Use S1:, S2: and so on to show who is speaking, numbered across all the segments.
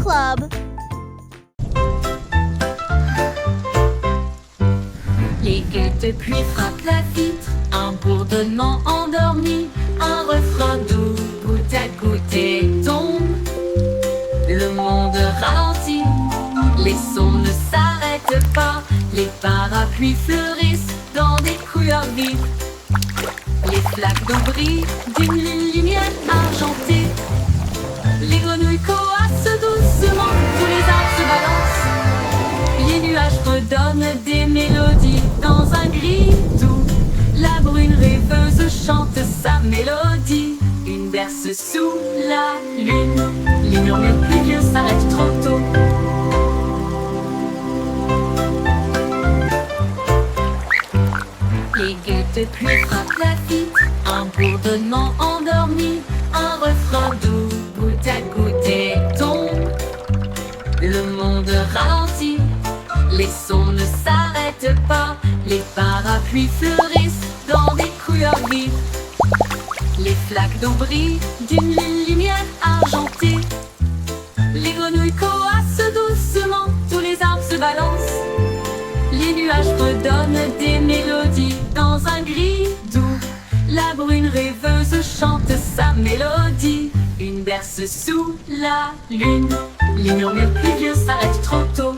S1: Club.
S2: Les guettes de pluie frappent la vitre, un bourdonnement endormi, un refrain doux, goutte à goutte et tombe. Le monde ralentit, les sons ne s'arrêtent pas, les parapluies fleurissent dans des couleurs vives. Les flaques d'eau brillent d'une lumière argentée. Les grenouilles coassent doucement, tous les arbres se balancent. Les nuages redonnent des mélodies dans un gris doux. La brune rêveuse chante sa mélodie. Une berce sous la lune. Les murmures pluvieux s'arrêtent trop tôt. Les guettes de pluie frappent la vitre, un bourdonnement endormi, un refrain doux, goutte à goutte et tombe. Le monde ralentit, les sons ne s'arrêtent pas, les parapluies fleurissent dans des couleurs vives. Les flaques d'eau brillent d'une lumière argentée. Les grenouilles coassent doucement, tous les arbres se balancent. Les nuages redonnent des mélodies dans un gris doux. La brune rêveuse chante sa mélodie. Une berce sous la lune. Les murmures pluvieux s'arrêtent trop tôt.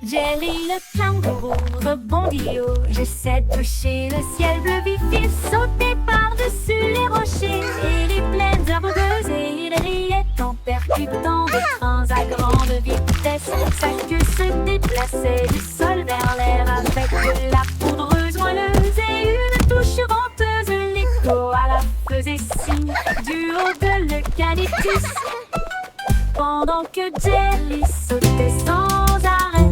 S3: Jelly le kangourou rebondit haut. J'essaie de toucher le ciel bleu vif. Il sautait par-dessus les rochers et les plaines herbeuses. Et il riait en percutant des trains à grande vitesse. Sa queue se déplaçait du sol vers l'air avec de la poudreuse moelleuse et une touche venteuse. L'écho à la faisait signe du haut de l'eucalyptus. Pendant que Jelly sautait sans arrêt,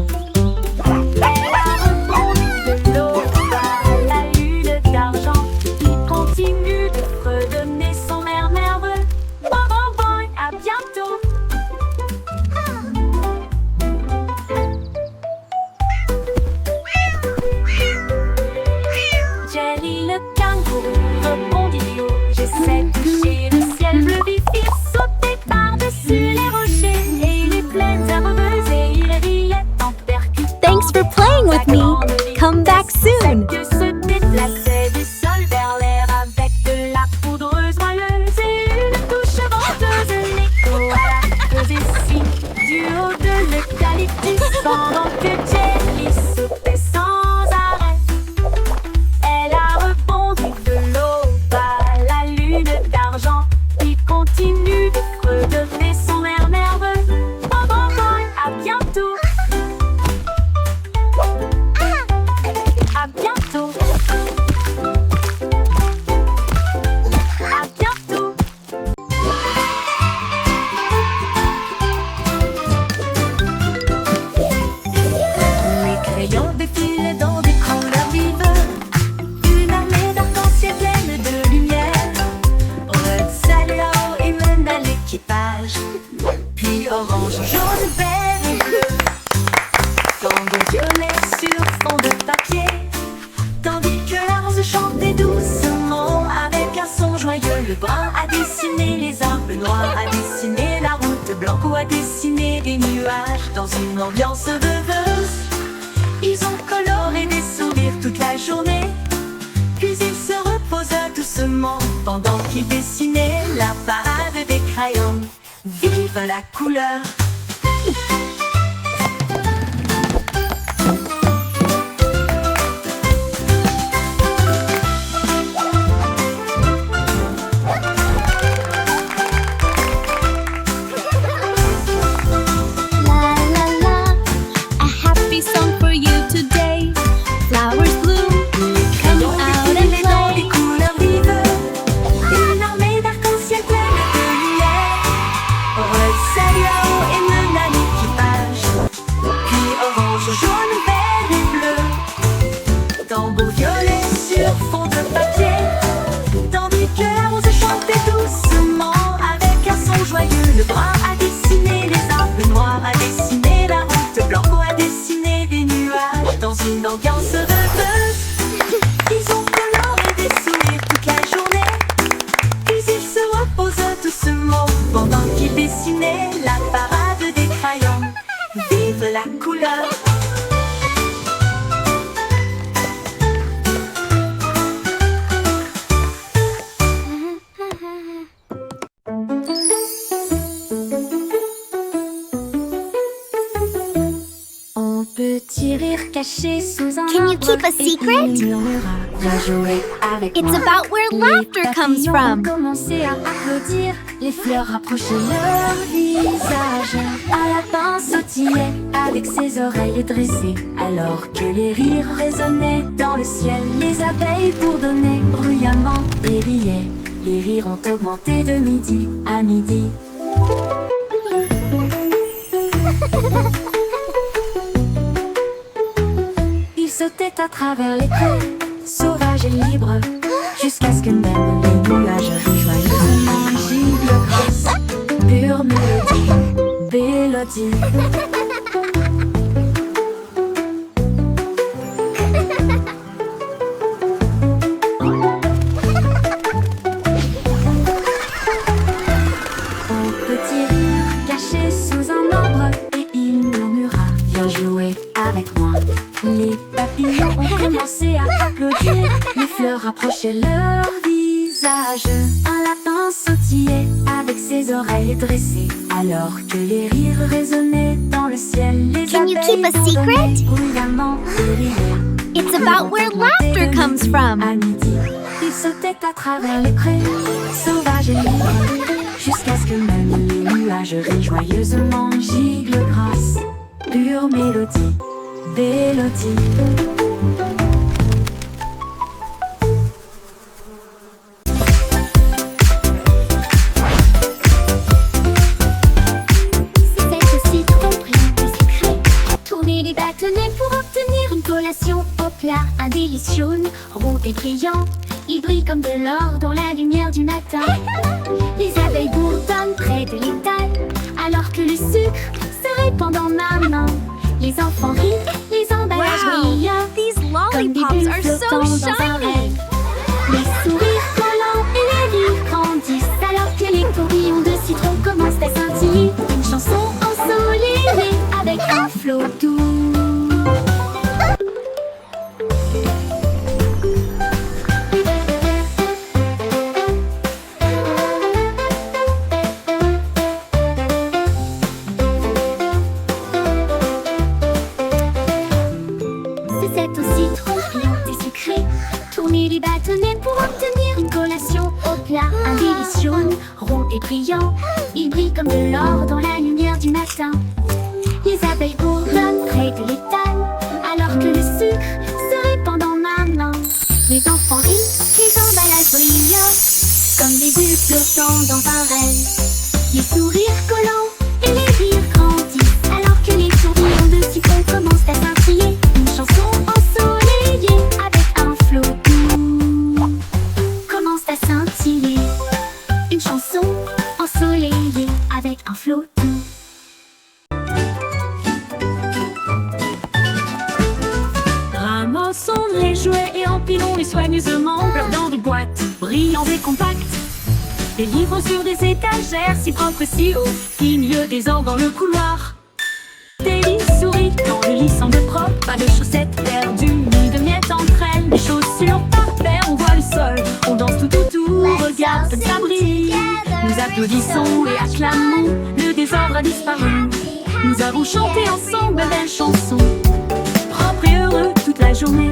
S3: elle a rebondi de l'eau à la lune d'argent qui continue de fredonner son air nerveux. Bon, bon, bon, à bientôt. Jelly le kangourou rebondit haut. J'essaie de toucher le ciel bleu vif. Il sautait par-dessus les rochers et les plaines herbeuses et il riait en percutant.
S1: Thanks for playing with me. Come back soon.
S3: Que se déplaçait du sol vers l'air avec de la poudreuse moelleuse et une touche venteuse. L'écho à la faisait signe du haut de l'eucalyptus. Pendant que Jelly sautait sans arrêt, elle a rebondi de l'eau à la lune d'argent qui continue de fredonner son air nerveux. Bon, bon, bon, à bientôt. À bientôt. À bientôt. Les crayons défilent dans des couleurs vives. Une armée d'arc-en-ciel pleine de lumière. Red, salut là-haut et mène à l'équipage. Puis orange, jaune, vert et bleu. Tango violet sur fond de papier. Tandis que la rose chantait doucement avec un son joyeux. Le brun a dessiné les arbres, le noir a dessiné la route. Blanco a dessiné des nuages dans une ambiance rêveuse. Ils ont coloré des sourires toute la journée. Puis ils se reposent doucement pendant qu'ils dessinaient la parade des crayons. Vive la couleur!
S1: La la la, a happy song for you today. Flowers bloom, come out and
S3: Dans des
S1: play.
S3: couleurs vives, une armée d'arc-en-ciel pleine de lumière. Red, salut là-haut et mène à l'équipage. Puis orange, jaune, vert et bleu. Tambour violet sur fond de papier. Tandis que la rose chantait doucement avec un son joyeux. Le brun a dessiné les arbres, le noir a dessiné la route. Blanco a dessiné des nuages dans une ambiance rêveuse. Ils ont coloré des sourires toute la journée. la couleur. On peut rire caché sous un
S1: Can you
S3: arbre
S1: keep a
S3: et
S1: secret?
S3: il murmura, viens jouer avec
S1: It's
S3: moi.
S1: about where
S3: Les
S1: laughter comes
S3: papillons
S1: from.
S3: ont commencé à applaudir, les fleurs rapprochaient leur visage. Un lapin sautillait avec ses oreilles dressées, alors que les rires résonnaient dans le ciel. Les abeilles bourdonnaient bruyamment et riaient. Les rires ont augmenté de midi à midi. Il sautait à travers les prés, sauvage et libre, jusqu'à ce que même les nuages rejoignent un gigle grasse. Pure mélodie, mélodie. Un petit rire caché sous un arbre et il murmura, viens jouer avec moi. Les papillons ont commencé à applaudir, les fleurs rapprochaient leur visage. Un lapin sautillait avec ses oreilles dressées, alors que les rires résonnaient dans le ciel. Les
S1: Can you
S3: abeilles
S1: keep a secret?
S3: bourdonnaient bruyamment et riaient.
S1: It's about where laughter comes from.
S3: À midi, il sautait à travers les prés, sauvage et libre, jusqu'à ce que même les nuages rient joyeusement. Gigle grasse, pure mélodie, mélodie.
S1: C'est aussi trop brillant et secret. Tourner les bâtonnets pour obtenir une collation au plat. Un délicieux rond et brillant. Il brille comme de l'or dans la lumière du matin. Les abeilles bourdonnent près de l'étal, alors que le sucre se répand dans ma main. Les enfants rient, les emballages brillent.
S4: These
S1: Comme des
S4: lollipops
S1: bulles
S4: are so
S1: flottant dans un
S4: shiny.
S1: rêve. Les sourires collants et les rires grandissent, alors que les tourbillons de citron commencent à scintiller. Une chanson ensoleillée avec un flot doux. C'est aussi trop brillant et sucré. Tourner les bâtonnets pour obtenir une collation au plat. Un délicieux rond et brillant. Il brille comme de l'or dans la lumière du matin. Les abeilles bourdonnent près de l'étal, alors que le sucre se répand dans ma main. Les enfants rient, les emballages brillent, comme des bulles flottant dans un rêve. Les sourires collants et les rires grandissent, alors que les tourbillons de citron commencent à scintiller. Une chanson ensoleillée avec un flot doux commence à scintiller. Une chanson ensoleillée avec un flot doux.
S2: Ramassons les jouets et empilons-les soigneusement dans des boîtes brillantes et compactes. Des livres sur des étagères si propres si hauts, qui mieux désordre dans le couloir. Des lits souris dans le lit semble propre, pas de chaussettes perdues ni de miettes entre elles. Les chaussures par paire, on voit le sol, on danse tout, regarde comme ça brille. Nous applaudissons et acclamons, le désordre a disparu. Nous avons chanté ensemble de belles chansons, propres et heureux toute la journée.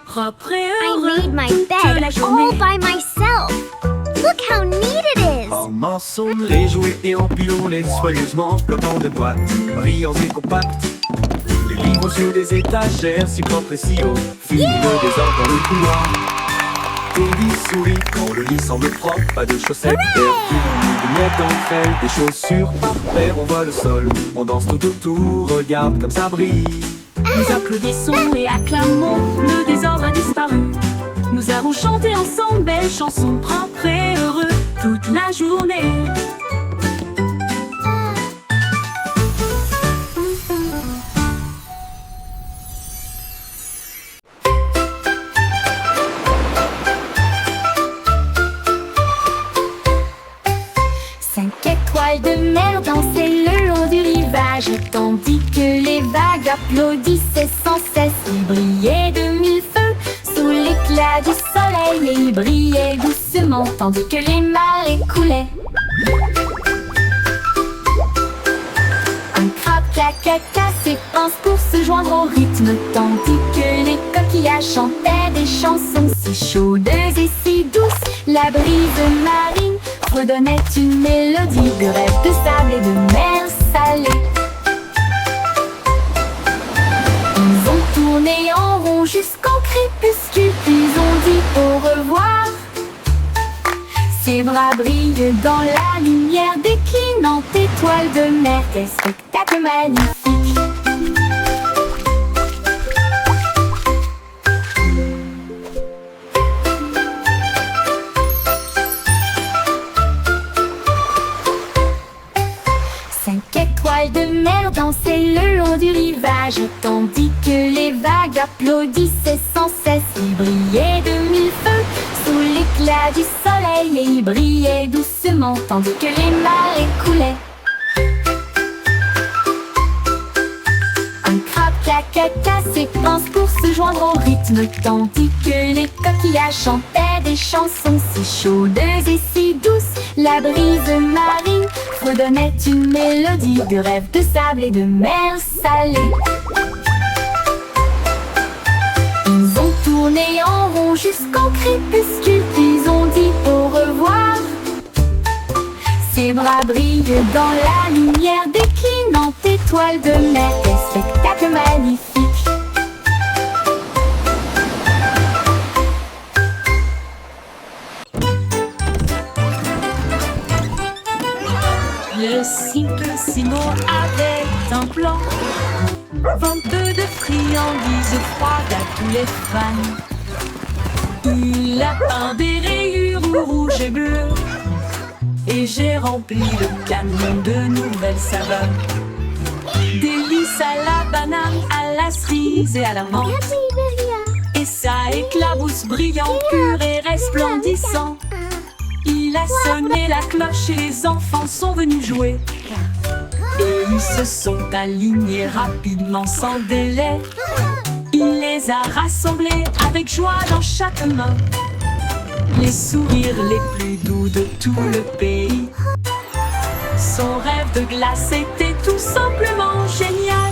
S2: Propre et
S1: I
S2: heureux
S1: made my
S2: toute
S1: bed
S2: la
S1: all
S2: journée.
S1: by myself. Look how neat it is.
S5: Ramassons les jouets et empilons-les soigneusement, flottant de boîtes, brillants et compacts. Les livres sur des étagères, si propres et si hauts, finit le désordre dans le couloir. Des lits souris quand le lit semble propre, pas de chaussettes perdues, ni de miettes entre elles. Des chaussures par paire, on voit le sol, on danse tout autour, regarde comme ça brille.
S2: Nous applaudissons et acclamons, le désordre a disparu. Nous avons chanté ensemble belles chansons, propres et heureux toute la journée.
S1: vagues applaudissaient sans cesse. Il brillait de mille feux sous l'éclat du soleil, et il brillait doucement tandis que les marées coulaient. Un crabe caca ses pinces pour se joindre au rythme, tandis que les coquillages chantaient des chansons si chaudes et si douces. La brise marine redonnait une mélodie de rêve de sable et de mer salée. Ils ont tourné en rond jusqu'au crépuscule, puis ont dit au revoir. Ses bras brillent dans la lumière déclinante étoile de mer. Quel spectacle magnifique! Cinq étoiles de mer dansaient le long du rivage, tandis que les vagues applaudissaient sans cesse. Il brillait de mille feux sous l'éclat du soleil, et il brillait doucement tandis que les marées coulaient. Un crabe caca ses pinces pour se joindre au rythme, tandis que les coquillages chantaient des chansons si chaudes et si douces. La brise marine redonnait une mélodie de rêve de sable et de mer salée. Ils ont tourné en rond jusqu'au crépuscule, puis ont dit au revoir. Ses bras brillent dans la lumière déclinante étoile de mer. Quel spectacle magnifique!
S2: Le simple Simon avait un plan, venteux de friandises froides à tous les fans. Il a peint des rayures rouges et bleues, et j'ai rempli le camion de nouvelles saveurs. Délices à la banane, à la cerise et à la menthe. Et ça éclabousse brillant, pur et resplendissant. Il a sonné la cloche et les enfants sont venus jouer. Et ils se sont alignés rapidement sans délai. Il les a rassemblés avec joie dans chaque main. Les sourires les plus doux de tout le pays. Son rêve de glace était tout simplement génial.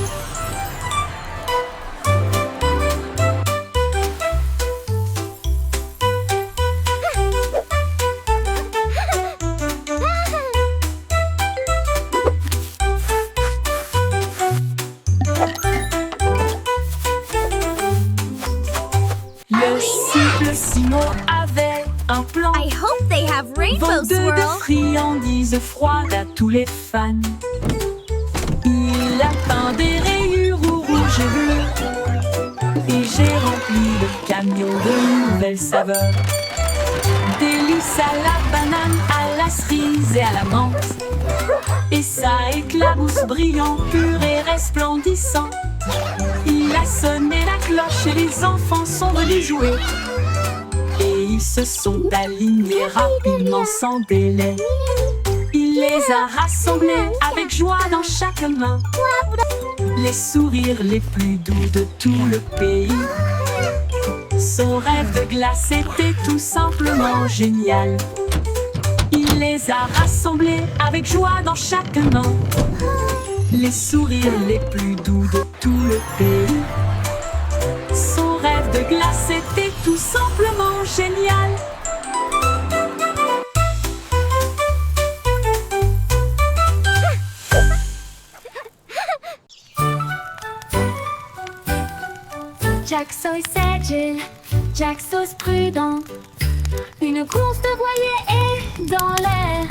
S2: Le simple Simon avait un plan,
S4: I hope they have rainbow
S2: venteux de
S4: swirl.
S2: friandises froides à tous les fans. Il a peint des rayures rouges et bleues, et j'ai rempli le camion de nouvelles saveurs. Délices à la banane, à la cerise et à la menthe. Et ça éclabousse brillant, pur et resplendissant. Il a sonné la cloche et les enfants sont venus jouer. Et ils se sont alignés rapidement sans délai. Il les a rassemblés avec joie dans chaque main. Les sourires les plus doux de tout le pays. Son rêve de glace était tout simplement génial. Il les a rassemblés avec joie dans chaque main. Les sourires les plus doux de tout le pays. Son rêve de glace était tout simplement génial.
S1: Jack Sauce agile, Jack Sauce prudent. Une course de voilier est dans l'air.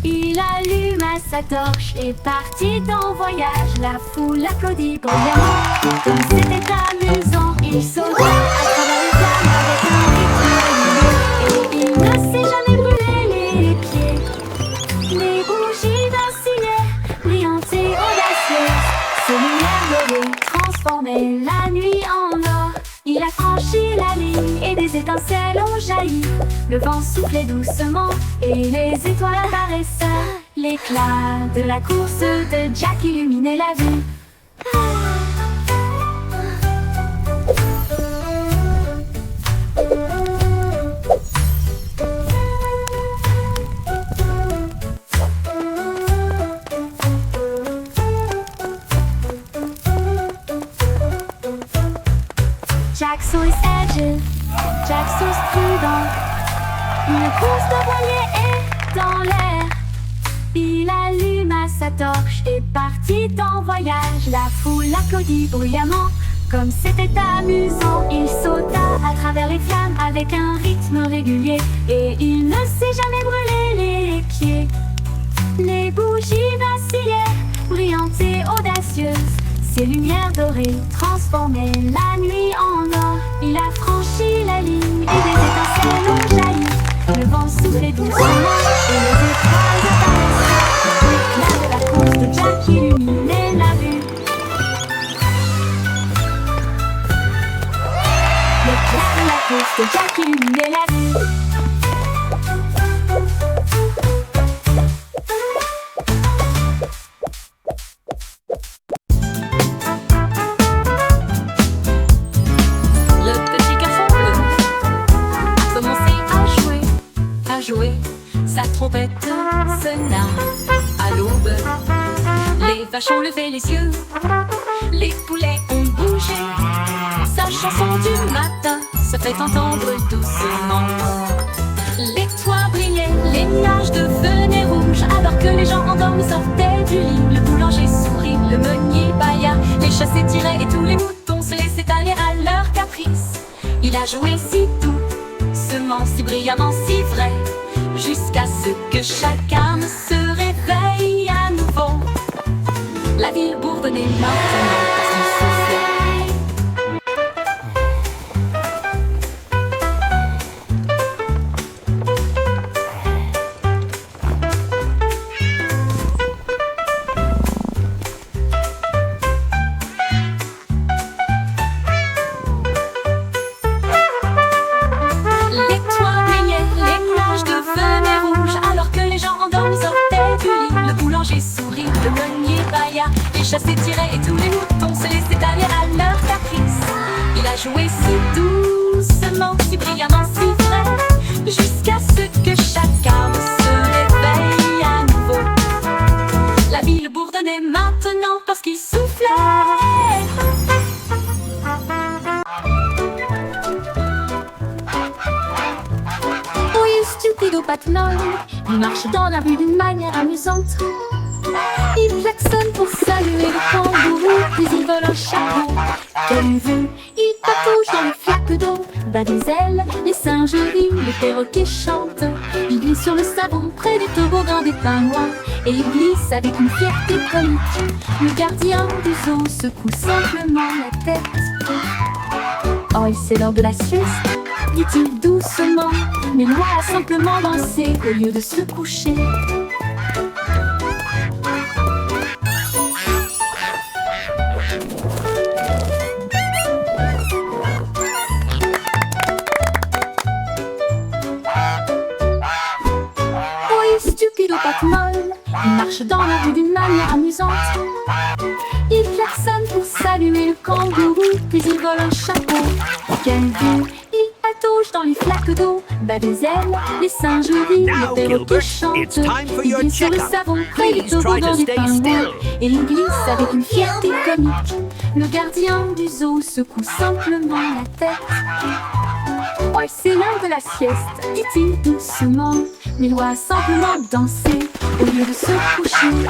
S1: Il alluma sa torche et partit en voyage. La foule applaudit bruyamment, comme c'était amusant. Il sauta à travers les flammes avec un rythme lumineux. Et il ne s'est jamais brûlé les pieds. Les bougies vacillaient, brillantes et audacieuses. Ses lumières dorées transformaient la nuit en or. Il a franchi la ligne et des étincelles ont jailli. Le vent soufflait doucement et les étoiles apparaissaient. L'éclat de la course de Jack illuminait la vue. tous prudents. Une course de voilier est dans l'air. Il alluma sa torche et partit en voyage. La foule l'applaudit bruyamment, comme c'était amusant. Il sauta à travers les flammes avec un rythme régulier, et il ne s'est jamais brûlé les pieds. Les bougies vacillaient, brillantes et audacieuses. Ses lumières dorées transformaient la nuit en or. Il a franchi la ligne et des étincelles ont jailli. Le vent soufflait doucement et les étoiles apparaissaient. L'éclat de la course de Jack illuminait la vue. L'éclat de la course de Jack illuminait la vue.
S2: Sa trompette sonna à l'aube. Les vaches ont levé les yeux, les poulets ont bougé. Sa chanson du matin se fait entendre doucement. Les toits brillaient, les nuages devenaient rouges, alors que les gens endormis sortaient du lit. Le boulanger sourit, le meunier bâilla, les chats s'étiraient et tous les moutons se laissaient aller à leur caprice. Il a joué si doucement, si brillamment, si vrai, jusqu'à ce que chaque âme se réveille à nouveau. La ville bourdonnait maintenant parce qu'il soufflait. Les toits brillaient, les nuages devenaient rouges, alors que les gens endormis sortaient du lit. Le boulanger sourit, le meunier bâilla, les chats s'étiraient et tous les moutons se laissaient aller à leur caprice. Il a joué si doucement, si brillamment, si vrai, jusqu'à ce que chaque âme se réveille à nouveau. La ville bourdonnait maintenant parce qu'il soufflait.
S1: Stupido Patnol, il marche dans la rue d'une manière amusante. Il klaxonne pour saluer le kangourou, puis il vole un chapeau. Quelle vue, il patauge dans les flaques d'eau, bat des ailes, les singes rient, les perroquets chantent. Il glisse sur le savon près du toboggan des pingouins, et il glisse avec une fierté comique. Le gardien du zoo secoue simplement la tête. Oh, et c'est l'heure de la sieste, dit-il doucement, mais Loi a simplement dansé au lieu de se coucher. Oui, stupido Patmol, il marche dans la rue d'une manière amusante. Il klaxonne pour saluer le kangourou, puis il vole un chapeau. Quelle vue! Il patauge dans les flaques d'eau, bat des ailes, les singes rient,
S4: Now,
S1: les perroquets
S4: Gilbert,
S1: chantent.
S4: it's time for
S1: Il
S4: your
S1: glisse sur le
S4: checkup.
S1: savon près du
S4: Please try
S1: toboggan
S4: to
S1: des
S4: stay
S1: pingouins,
S4: still.
S1: et il glisse avec une fierté comique. Le gardien du zoo secoue simplement la tête. Oh, c'est l'heure de la sieste, dit-il doucement, mais Loi a simplement dansé au lieu de se coucher.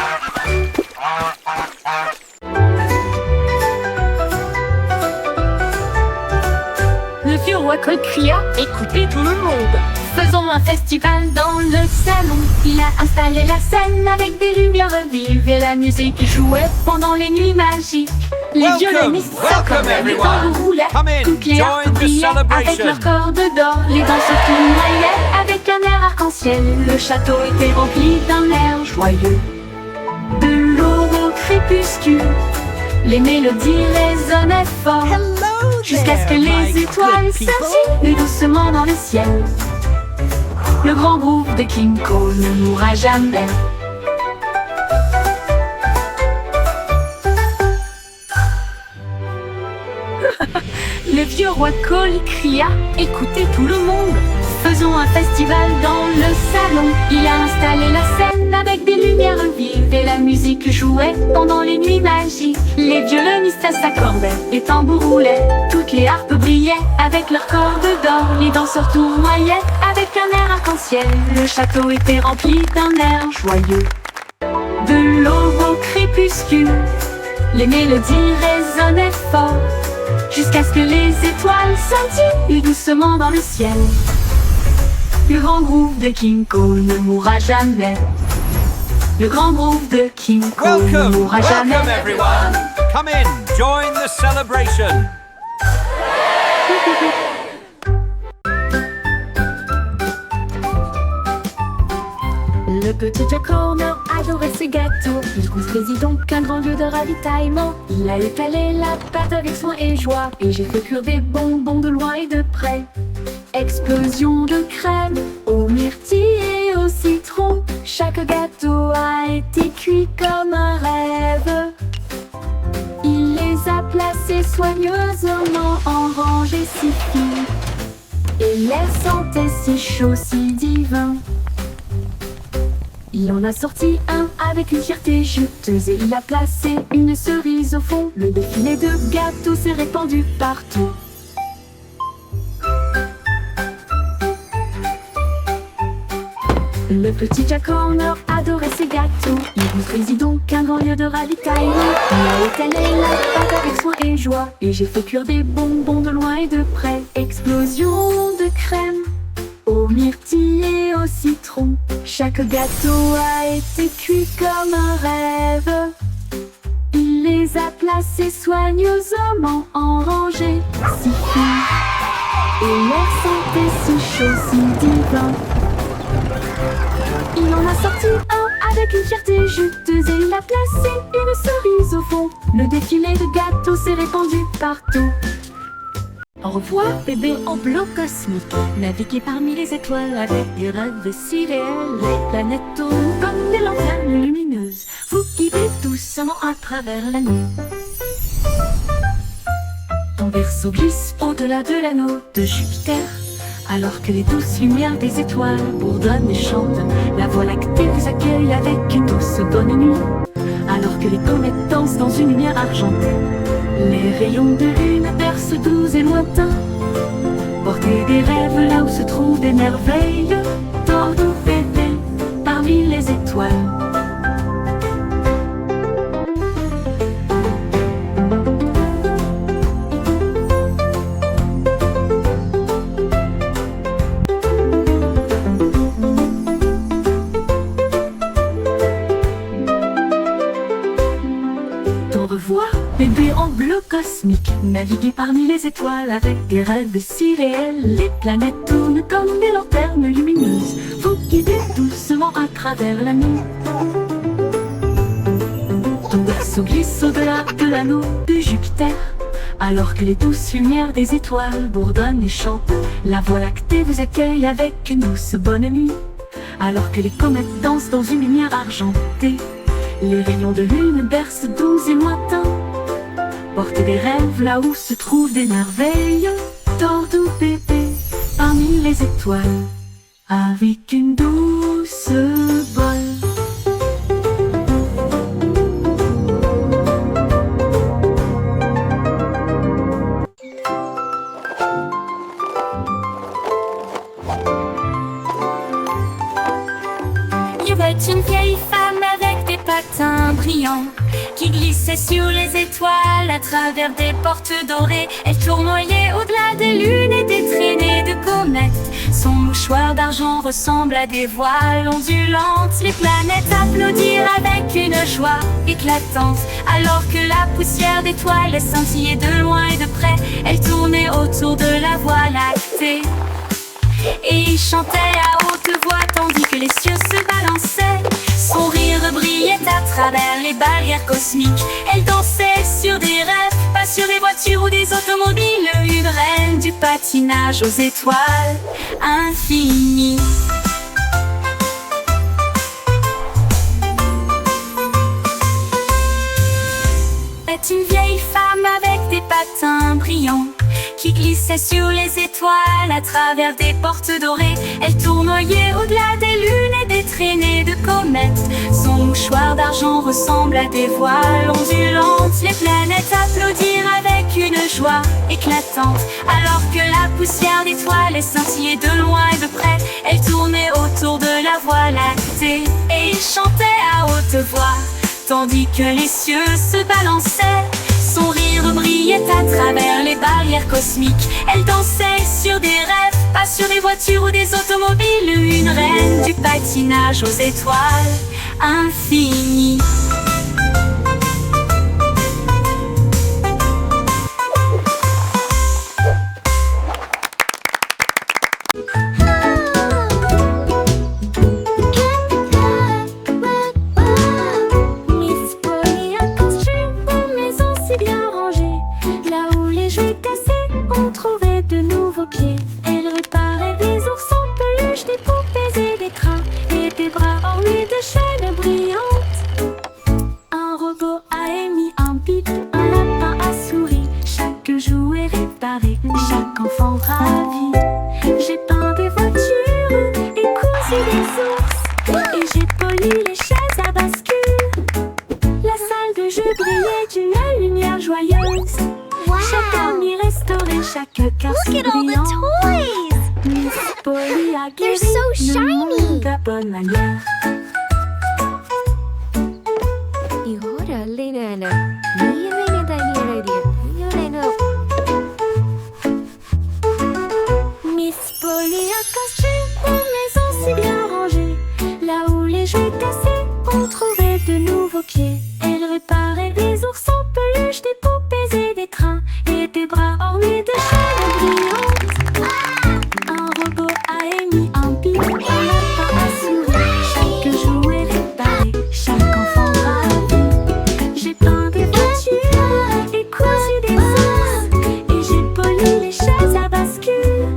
S1: Le vieux roi Cole cria « Écoutez tout le monde !» Faisons un festival dans le salon. Il a installé la scène avec des lumières vives et la musique qui jouait pendant les nuits magiques. Les
S4: Welcome,
S1: violonistes
S4: welcome
S1: s'accompaient, les
S4: everyone.
S1: tambours roulaient,
S4: Come in,
S1: toutes les
S4: join
S1: harpes
S4: the
S1: brillaient avec
S4: celebration.
S1: leurs cordes d'or. Les danseurs tournoyaient avec un air arc-en-ciel. Le château était rempli d'un air joyeux. De l'aube au crépuscule, les mélodies résonnaient fort, jusqu'à ce que les étoiles scintillent doucement dans le ciel. Le grand groupe de King Cole ne mourra jamais. Le vieux roi Cole cria « Écoutez tout le monde, Faisons un festival dans le salon. Il a installé la scène avec des lumières vives et la musique jouait pendant les nuits magiques. Les violonistes s'accordaient, les tambours roulaient, toutes les harpes brillaient avec leurs cordes d'or. Les danseurs tournoyaient avec un air arc-en-ciel. Le château était rempli d'un air joyeux. De l'aube au crépuscule, les mélodies résonnaient fort, jusqu'à ce que les étoiles scintillent doucement dans le ciel. Le grand groove de King Cole ne mourra jamais. Le grand groove de King Cole ne mourra jamais.
S4: Welcome everyone! Come in, join the celebration!
S1: Le petit Jack Horner adorait ses gâteaux. Il construisit donc un grand lieu de ravitaillement. Il a étalé la pâte avec soin et joie, et j'ai fait cuire des bonbons de loin et de près. Explosion de crème aux myrtilles et au citron. Chaque gâteau a été cuit comme un rêve. Il les a placés soigneusement en rangées si fines, et l'air sentait si chaud, si divin. Il en a sorti un avec une fierté juteuse, et il a placé une cerise au fond. Le défilé de gâteaux s'est répandu partout. Le petit Jack Horner adorait ses gâteaux. Il construisit donc un grand lieu de ravitaillement. Il a étalé la pâte avec soin et joie, et j'ai fait cuire des bonbons de loin et de près. Explosion de crème aux myrtilles et au citron. Chaque gâteau a été cuit comme un rêve. Il les a placés soigneusement en rangées si fines, et l'air sentait si chaud, si divin. Il en a sorti un avec une fierté juteuse, et il a placé une cerise au fond. Le défilé de gâteaux s'est répandu partout. Au revoir, bébé en bloc cosmique. Naviguez parmi les étoiles avec des rêves si réels. Les planètes tournent comme des lanternes lumineuses. Vous guidez doucement à travers la nuit. Ton berceau glisse au-delà de l'anneau de Jupiter, alors que les douces lumières des étoiles bourdonnent et chantent. La Voie lactée vous accueille avec une douce bonne nuit, alors que les comètes dansent dans une lumière argentée. Les rayons de lune bercent doux et lointains. Portez des rêves là où se trouvent des merveilles. Tordons bébé parmi les étoiles. Au revoir, bébé en bleu cosmique. Naviguez parmi les étoiles avec des rêves si réels. Les planètes tournent comme des lanternes lumineuses. Vous guidez doucement à travers la nuit. Ton berceau glisse au-delà de l'anneau de Jupiter, alors que les douces lumières des étoiles bourdonnent et chantent. La Voie lactée vous accueille avec une douce bonne nuit, alors que les comètes dansent dans une lumière argentée. Les rayons de lune bercent doux et lointains. Portez des rêves là où se trouvent des merveilles. Tordons bébé parmi les étoiles avec une douce voile. Il y avait une vieille femme avec des patins brillants qui glissait sur les étoiles à travers des portes dorées. Elle tournoyait au-delà des lunes et des traînées de comètes. Son mouchoir d'argent ressemble à des voiles ondulantes. Les planètes applaudirent avec une joie éclatante, alors que la poussière d'étoiles scintillait de loin et de près. Elle tournait autour de la Voie lactée et il chantait à haute voix tandis que les cieux se balançaient. Son rire brillait à travers les barrières cosmiques. Elle dansait sur des rêves, pas sur des voitures ou des automobiles. Une reine du patinage aux étoiles infinies. C'est une vieille femme avec des patins brillants
S3: qui glissait sur les étoiles à travers des portes dorées. Elle tournoyait au-delà des lunes et des traînées de comètes. Son mouchoir d'argent ressemble à des voiles ondulantes. Les planètes applaudirent avec une joie éclatante. Alors que la poussière d'étoiles scintillait de loin et de près, elle tournait autour de la Voie lactée et il chantait à haute voix, tandis que les cieux se balançaient. Son rire brillait à travers les barrières cosmiques. Elle dansait sur des rêves, pas sur des voitures ou des automobiles. Une reine du patinage aux étoiles infinies.
S1: Miss Polly a construit une maison si bien rangée. Là où les jouets cassés ont trouvé de nouveaux pieds. Elle réparait des oursons peluches, des poupées et des crins, et des bras ornés de chaînes brillantes. Un robot a émis un bip, un lapin a souri. Chaque jouet réparé, chaque enfant ravi. J'ai peint des voitures et cousu des ours, et j'ai poli les chaises à bascule. La salle de jeu brillait d'une lumière joyeuse. Chaque ami restauré, chaque cœur si brillant. Miss Polly a guéri le monde à bonne manière. Miss Polly a construit une maison si bien rangée. Là où les jouets cassés ont trouvé de nouveaux pieds. Elle réparait des oursons peluches, des poupées et des trains, et des bras ornés de chaînes brillantes. Un robot a émis un bip, un lapin a souri. Chaque jouet réparé, chaque enfant ravi. J'ai peint des voitures et cousu des ours, et j'ai poli les chaises à bascule.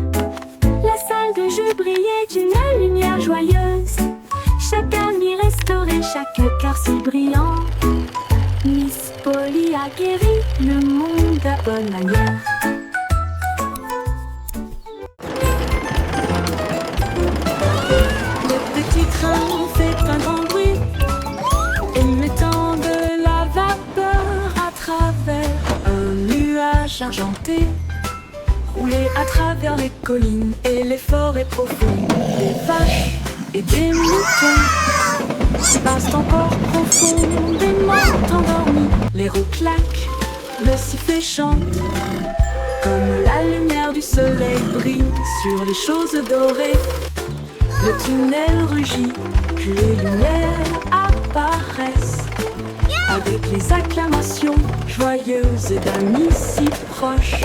S1: La salle de jeu brillait d'une lumière joyeuse. Chaque ami restauré, chaque cœur si brillant. Miss Polly a guéri le monde à bonne manière.
S3: Le petit train fait un grand bruit, émettant de la vapeur à travers un nuage argenté. Roulé à travers les collines et les forêts profondes, des vaches et des moutons passent encore profondément endormis. Les roues claquent, le sifflet chante, comme la lumière du soleil brille sur les choses dorées. Le tunnel rugit, puis les lumières apparaissent, avec les acclamations joyeuses d'amis si proches.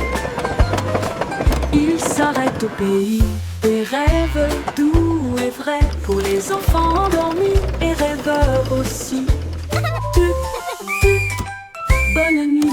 S3: Il s'arrête au pays des rêves doux et vrais, pour les enfants endormis et rêveurs aussi. Bonne nuit.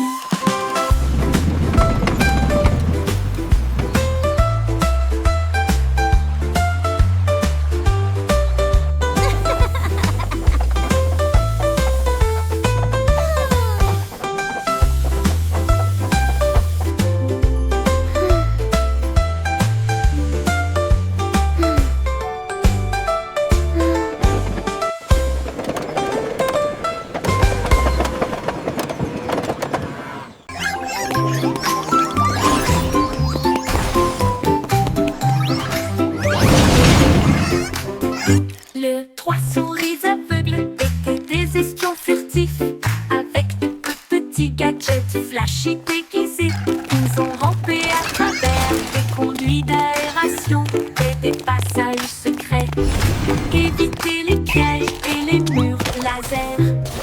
S3: Les trois souris aveugles étaient des espions furtifs, avec de petits gadgets flashy déguisés. Ils ont rampé à travers des conduits d'aération et des passages secrets pour éviter les pièges et les murs laser.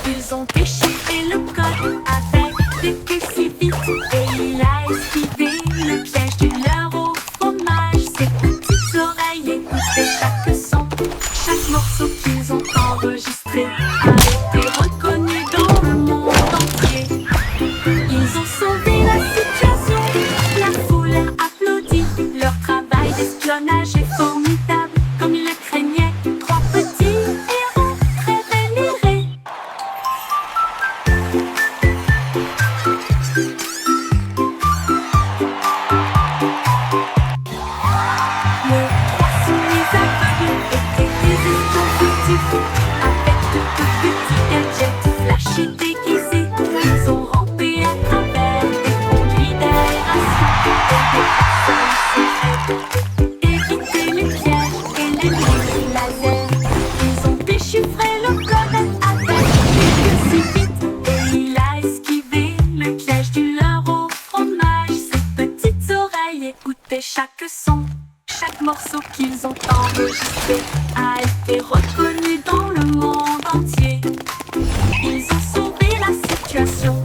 S3: Ils ont déchiré le code avec des queues si vite, et il a esquivé le piège du leurre au fromage. Ses petites oreilles écoutaient chaque son. Chaque morceau qu'ils ont enregistré a été reconnu dans le monde entier. Ils ont sauvé la situation, la foule a applaudi. Leur travail d'espionnage est formidable, comme ils le craignaient. Trois petits héros très vénérés. qu'ils ont enregistré a été reconnu dans le monde entier. Ils ont sauvé la situation,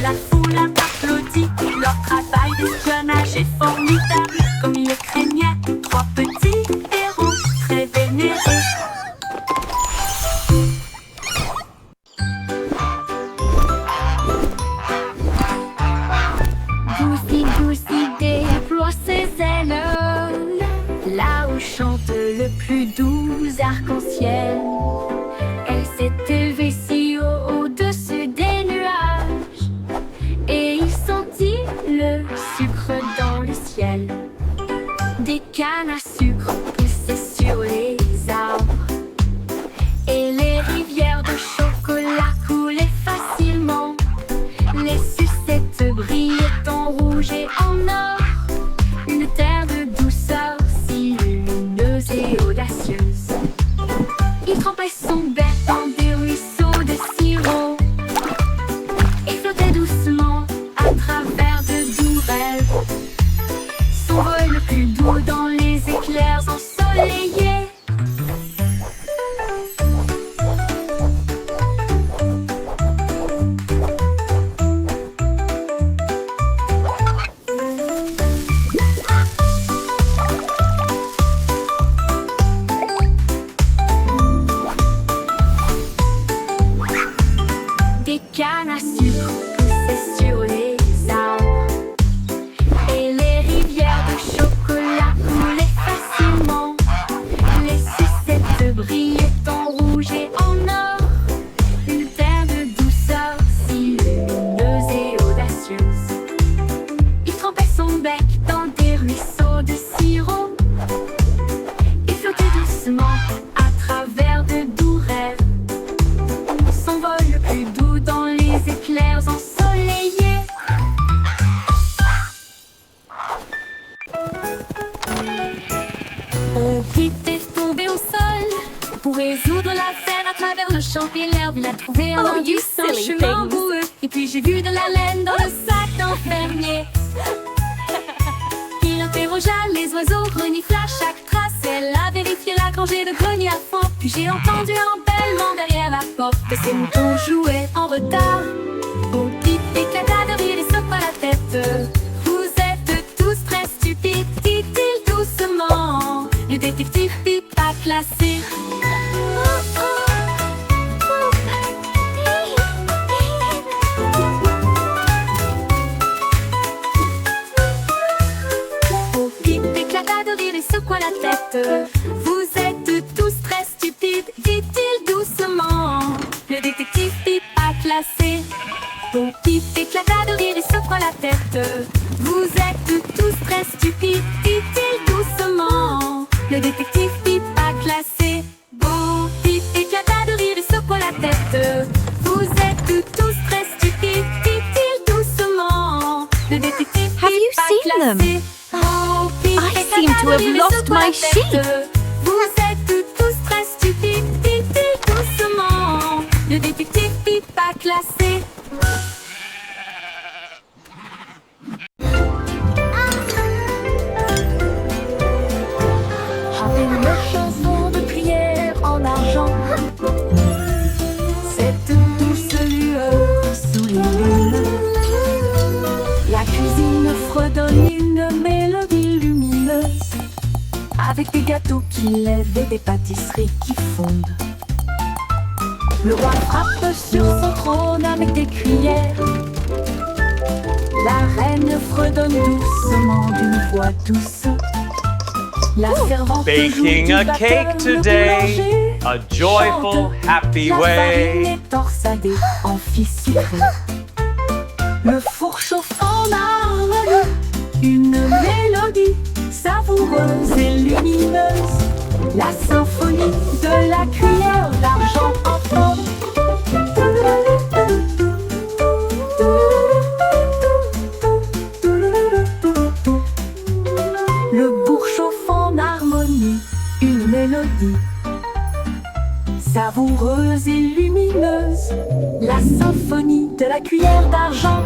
S3: la foule a applaudi. Leur travail d'espionnage est formidable, comme ils le craignaient. Trois petits héros très vénérés.
S1: Goosey déploie ses ailes, là où chante le plus doux arc-en-ciel. Elle s'est élevée si haut au-dessus des nuages, et il sentit le sucre dans le ciel. Des cannes à sucre poussaient sur les arbres, et les rivières de chocolat coulaient facilement. Les sucettes brillaient en rouge et en or, une terre de douceur si lumineuse et audacieuse. Il trempait son bec dans des ruisseaux de sirop et flottait doucement à travers de doux rêves. Son vol le plus doux dans les éclairs ensoleillés. Des cannes à sucre poussaient sur les arbres, et les rivières de chocolat coulaient facilement. Les sucettes brillaient en rouge et en or, une terre de douceur si lumineuse et audacieuse. Il trempait son bec dans des ruisseaux de sirop et flottait doucement à travers de doux rêves. Son vol le plus doux dans les éclairs ensoleillés. On était tombé au sol pour résoudre la scène à travers le champ et l'herbe. Il a trouvé un indice, un chemin boueux. Et puis j'ai vu de la laine dans le sac d'un fermier. Il interrogea les oiseaux, renifla chaque trace. Elle a vérifié la rangée de greniers à fond. Puis j'ai entendu un bêlement derrière la porte. Ces moutons jouaient en retard. Au type éclata de rire et secoua la tête. Vous êtes tous très stupides, dit-il doucement. Le détective pipe pas classé. Au pipe éclata de rire et secoua la tête. Vous êtes tous très stupides, dit-il doucement. Le détective pipe pas classé. Au pipe éclata de rire et secoua la tête. Vous êtes tous très stupides, dit-il doucement. Le détective pipe pas classé. Beau pipe éclata de rire et secoua la tête. Vous êtes tous très stupides, dit-il doucement. Le détective
S6: Have you
S3: pipe pas
S6: seen them?
S3: classé. Beau pipe
S6: I
S3: éclata
S6: seem to
S3: de
S6: have
S3: rire et
S6: lost
S3: secoua la
S6: my sheep.
S3: tête. Vous êtes tous très stupides, dit-il doucement. Le détective pipe pas classé. Avec une chanson de prière en argent, cette douce lueur souligne. La cuisine fredonne une mélodie lumineuse, avec des gâteaux qui lèvent et des pâtisseries qui fondent. Le roi frappe sur son trône avec des cuillères. La reine fredonne doucement d'une voix douce. La servante joue
S4: Baking
S3: du
S4: a
S3: batteur,
S4: cake
S3: le
S4: today,
S3: boulanger
S4: a joyful,
S3: chante.
S4: happy
S3: La farine
S4: way.
S3: est torsadée en fils sucré. Le four chauffe en harmonie, une mélodie savoureuse et lumineuse. La symphonie de la cuillère d'argent en forme. Le bourg chauffe en harmonie, une mélodie savoureuse et lumineuse. La symphonie de la cuillère d'argent.